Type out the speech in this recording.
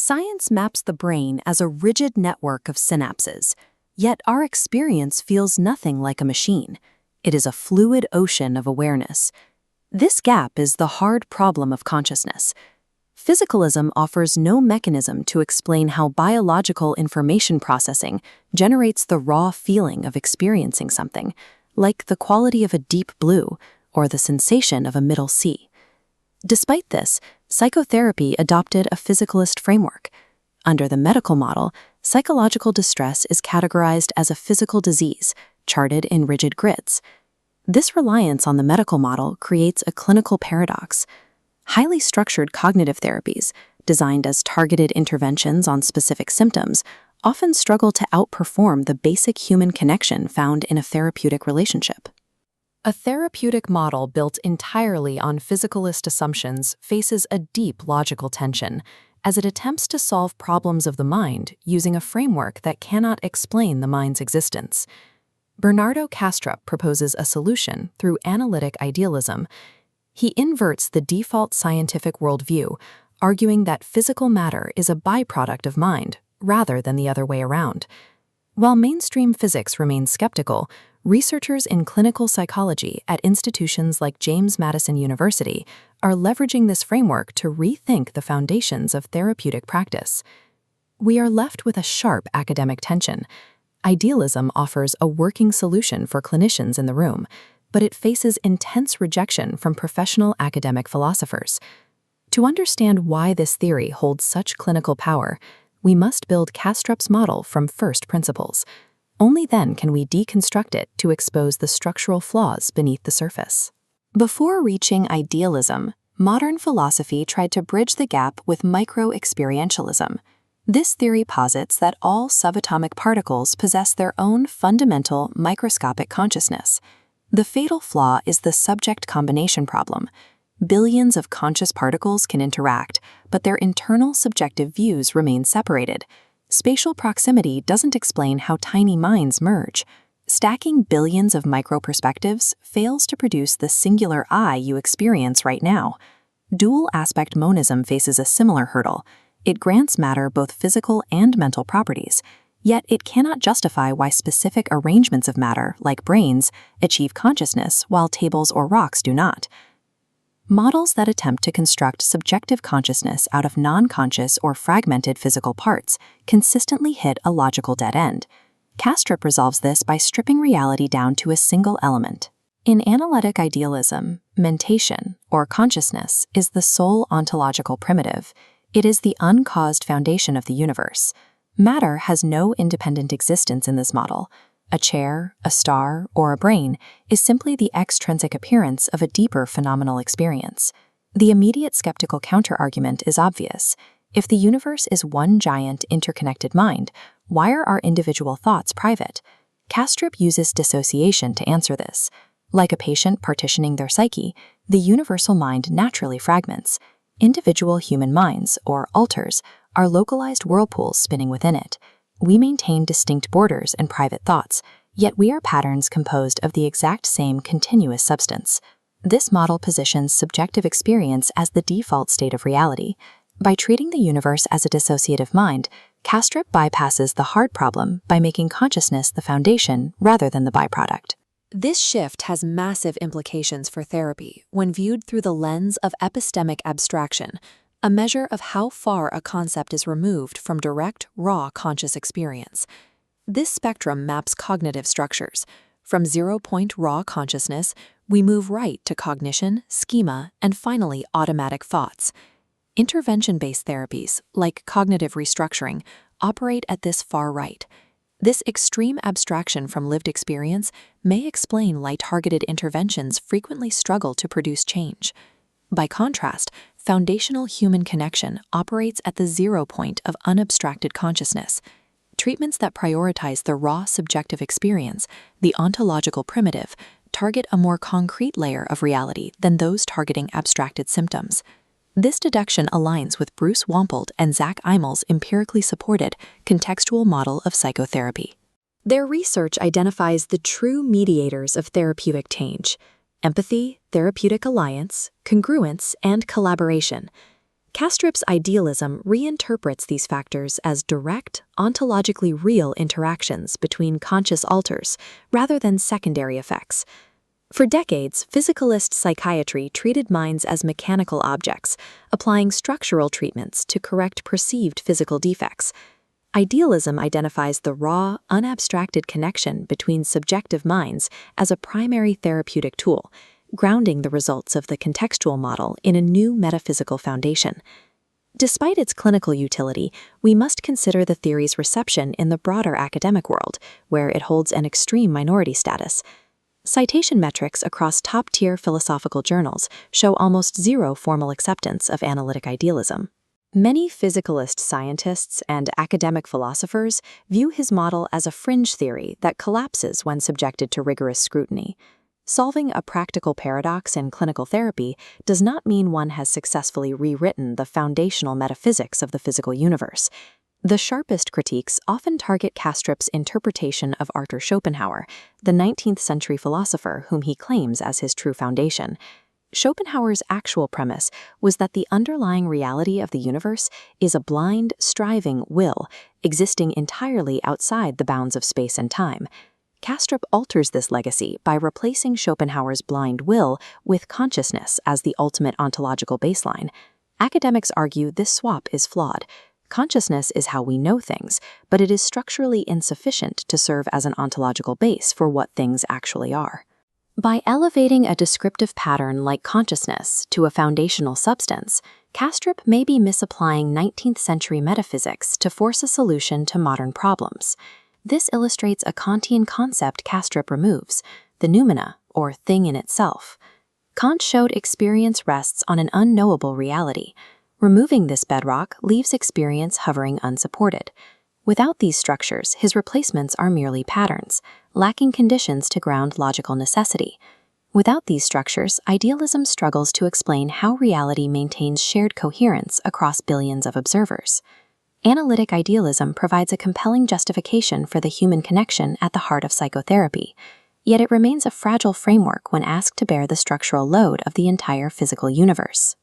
Science maps the brain as a rigid network of synapses, yet our experience feels nothing like a machine. It is a fluid ocean of awareness. This gap is the hard problem of consciousness. Physicalism offers no mechanism to explain how biological information processing generates the raw feeling of experiencing something, like the quality of a deep blue or the sensation of a middle C. Despite this, psychotherapy adopted a physicalist framework. Under the medical model, psychological distress is categorized as a physical disease, charted in rigid grids. This reliance on the medical model creates a clinical paradox. Highly structured cognitive therapies, designed as targeted interventions on specific symptoms, often struggle to outperform the basic human connection found in a therapeutic relationship. A therapeutic model built entirely on physicalist assumptions faces a deep logical tension, as it attempts to solve problems of the mind using a framework that cannot explain the mind's existence. Bernardo Kastrup proposes a solution through analytic idealism. He inverts the default scientific worldview, arguing that physical matter is a byproduct of mind, rather than the other way around. While mainstream physics remains skeptical, researchers in clinical psychology at institutions like James Madison University are leveraging this framework to rethink the foundations of therapeutic practice. We are left with a sharp academic tension. Idealism offers a working solution for clinicians in the room, but it faces intense rejection from professional academic philosophers. To understand why this theory holds such clinical power, we must build Kastrup's model from first principles. Only then can we deconstruct it to expose the structural flaws beneath the surface. Before reaching idealism, modern philosophy tried to bridge the gap with micro-experientialism. This theory posits that all subatomic particles possess their own fundamental microscopic consciousness. The fatal flaw is the subject combination problem. Billions of conscious particles can interact, but their internal subjective views remain separated. Spatial proximity doesn't explain how tiny minds merge. Stacking billions of micro-perspectives fails to produce the singular I you experience right now. Dual-aspect monism faces a similar hurdle. It grants matter both physical and mental properties, yet it cannot justify why specific arrangements of matter, like brains, achieve consciousness while tables or rocks do not. Models that attempt to construct subjective consciousness out of non-conscious or fragmented physical parts consistently hit a logical dead end. Kastrup resolves this by stripping reality down to a single element. In analytic idealism, mentation, or consciousness, is the sole ontological primitive. It is the uncaused foundation of the universe. Matter has no independent existence in this model. A chair, a star, or a brain is simply the extrinsic appearance of a deeper phenomenal experience. The immediate skeptical counterargument is obvious. If the universe is one giant interconnected mind, why are our individual thoughts private? Kastrup uses dissociation to answer this. Like a patient partitioning their psyche, the universal mind naturally fragments. Individual human minds, or alters, are localized whirlpools spinning within it. We maintain distinct borders and private thoughts, yet we are patterns composed of the exact same continuous substance. This model positions subjective experience as the default state of reality. By treating the universe as a dissociative mind, Kastrup bypasses the hard problem by making consciousness the foundation rather than the byproduct. This shift has massive implications for therapy when viewed through the lens of epistemic abstraction, a measure of how far a concept is removed from direct, raw conscious experience. This spectrum maps cognitive structures. From zero-point raw consciousness, we move right to cognition, schema, and finally automatic thoughts. Intervention-based therapies, like cognitive restructuring, operate at this far right. This extreme abstraction from lived experience may explain why targeted interventions frequently struggle to produce change. By contrast, foundational human connection operates at the zero point of unabstracted consciousness. Treatments that prioritize the raw subjective experience, the ontological primitive, target a more concrete layer of reality than those targeting abstracted symptoms. This deduction aligns with Bruce Wampold and Zach Eimel's empirically supported contextual model of psychotherapy. Their research identifies the true mediators of therapeutic change: empathy, therapeutic alliance, congruence, and collaboration. Kastrup's idealism reinterprets these factors as direct, ontologically real interactions between conscious alters, rather than secondary effects. For decades, physicalist psychiatry treated minds as mechanical objects, applying structural treatments to correct perceived physical defects. Idealism identifies the raw, unabstracted connection between subjective minds as a primary therapeutic tool, grounding the results of the contextual model in a new metaphysical foundation. Despite its clinical utility, we must consider the theory's reception in the broader academic world, where it holds an extreme minority status. Citation metrics across top-tier philosophical journals show almost zero formal acceptance of analytic idealism. Many physicalist scientists and academic philosophers view his model as a fringe theory that collapses when subjected to rigorous scrutiny. Solving a practical paradox in clinical therapy does not mean one has successfully rewritten the foundational metaphysics of the physical universe. The sharpest critiques often target Kastrup's interpretation of Arthur Schopenhauer, the 19th century philosopher whom he claims as his true foundation. Schopenhauer's actual premise was that the underlying reality of the universe is a blind, striving will, existing entirely outside the bounds of space and time. Kastrup alters this legacy by replacing Schopenhauer's blind will with consciousness as the ultimate ontological baseline. Academics argue this swap is flawed. Consciousness is how we know things, but it is structurally insufficient to serve as an ontological base for what things actually are. By elevating a descriptive pattern like consciousness to a foundational substance, Kastrup may be misapplying 19th century metaphysics to force a solution to modern problems. This illustrates a Kantian concept Kastrup removes, the noumena, or thing in itself. Kant showed experience rests on an unknowable reality. Removing this bedrock leaves experience hovering unsupported. Without these structures, his replacements are merely patterns, lacking conditions to ground logical necessity. Without these structures, idealism struggles to explain how reality maintains shared coherence across billions of observers. Analytic idealism provides a compelling justification for the human connection at the heart of psychotherapy, yet it remains a fragile framework when asked to bear the structural load of the entire physical universe.